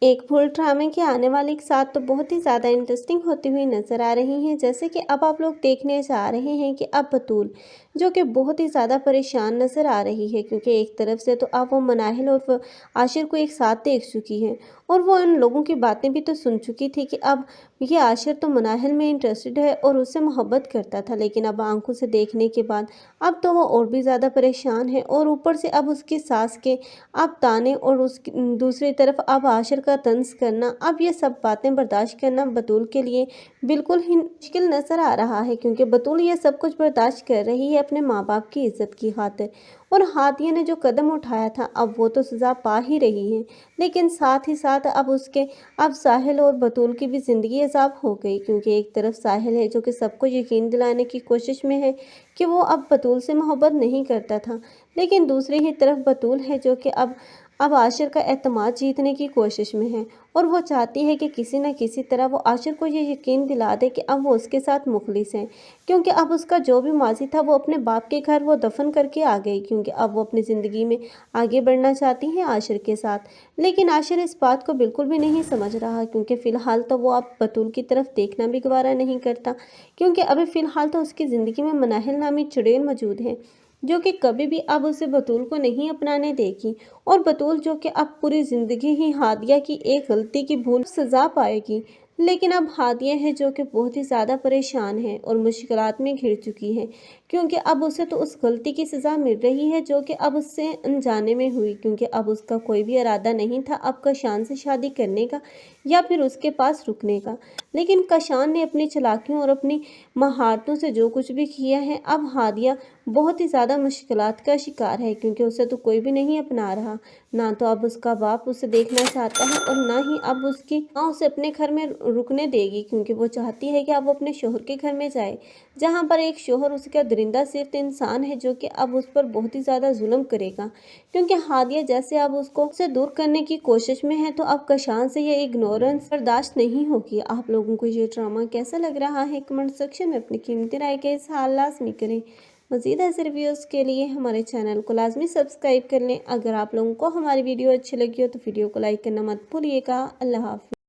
एक फुल ड्रामे के आने वाली के साथ तो बहुत ही ज़्यादा इंटरेस्टिंग होती हुई नज़र आ रही हैं। जैसे कि अब आप लोग देखने जा रहे हैं कि अब बतूल जो कि बहुत ही ज़्यादा परेशान नज़र आ रही है, क्योंकि एक तरफ से तो अब वो मनाहिल और आशिर को एक साथ देख चुकी है और वो उन लोगों की बातें भी तो सुन चुकी थी कि अब ये आशिर तो मनाहिल में इंटरेस्टेड है और उससे मोहब्बत करता था, लेकिन अब आंखों से देखने के बाद अब तो वो और भी ज़्यादा परेशान है। और ऊपर से अब उसकी सास के अब ताने और उसकी दूसरी तरफ अब आशिर का तंज करना, अब ये सब बातें बर्दाश्त करना बतूल के लिए बिल्कुल ही मुश्किल नज़र आ रहा है, क्योंकि बतूल ये सब कुछ बर्दाश्त कर रही है अपने माँ बाप की इज़्ज़त की खातिर। और हादिया ने जो कदम उठाया था अब वो तो सज़ा पा ही रही है, लेकिन साथ ही साथ अब साहिल और बतूल की भी ज़िंदगी अज़ाब हो गई, क्योंकि एक तरफ साहिल है जो कि सबको यकीन दिलाने की कोशिश में है कि वो अब बतूल से मोहब्बत नहीं करता था, लेकिन दूसरी ही तरफ बतूल है जो कि अब आशिर का एतमाद जीतने की कोशिश में है और वो चाहती है कि किसी न किसी तरह वो आशिर को ये यकीन दिला दे कि अब वो उसके साथ मुखलिस है, क्योंकि अब उसका जो भी माजी था वो अपने बाप के घर वो दफन करके आ गई, क्योंकि अब वो अपनी ज़िंदगी में आगे बढ़ना चाहती हैं आशिर के साथ। लेकिन आशिर इस बात को बिल्कुल भी नहीं समझ रहा, क्योंकि फ़िलहाल तो वो अब बतूल की तरफ देखना भी गवारा नहीं करता, क्योंकि अभी फ़िलहाल तो उसकी ज़िंदगी में मनाहिल नामी चुड़ैल मौजूद है जो कि कभी भी अब उसे बतूल को नहीं अपनाने देगी। और बतूल जो कि अब पूरी ज़िंदगी ही हादिया की एक गलती की भूल सज़ा पाएगी, लेकिन अब हादिया है जो कि बहुत ही ज़्यादा परेशान है और मुश्किलात में घिर चुकी है, क्योंकि अब उसे तो उस गलती की सज़ा मिल रही है जो कि अब उससे अनजाने में हुई, क्योंकि अब उसका कोई भी इरादा नहीं था अब कशान से शादी करने का या फिर उसके पास रुकने का। लेकिन कशान ने अपनी चालाकियों और अपनी महारतों से जो कुछ भी किया है, अब हादिया बहुत ही ज़्यादा मुश्किलात का शिकार है, क्योंकि उसे तो कोई भी नहीं अपना रहा, ना तो अब उसका बाप उसे देखना चाहता है और ना ही अब उसकी माँ उसे अपने घर में रुकने देगी, क्योंकि वो चाहती है कि अब वो अपने शोहर के घर में जाए, जहाँ पर एक शोहर उसका दरिंदा सिर्फ इंसान है जो कि अब उस पर बहुत ही ज़्यादा जुल्म करेगा, क्योंकि हादिया जैसे अब उसको उससे दूर करने की कोशिश में है, तो अब कशान से ये इग्नोरेंस बर्दाश्त नहीं होगी। आप लोगों को ये ड्रामा कैसा लग रहा है कमेंट सेक्शन में अपनी कीमती राय के इज़हार लाज़मी करें। मज़ीद ऐसे रिव्यूज़ के लिए हमारे चैनल को लाजमी सब्सक्राइब कर लें। अगर आप लोगों को हमारी वीडियो अच्छी लगी हो तो वीडियो को लाइक करना मत भूलिएगा। अल्लाह हाफ़िज़।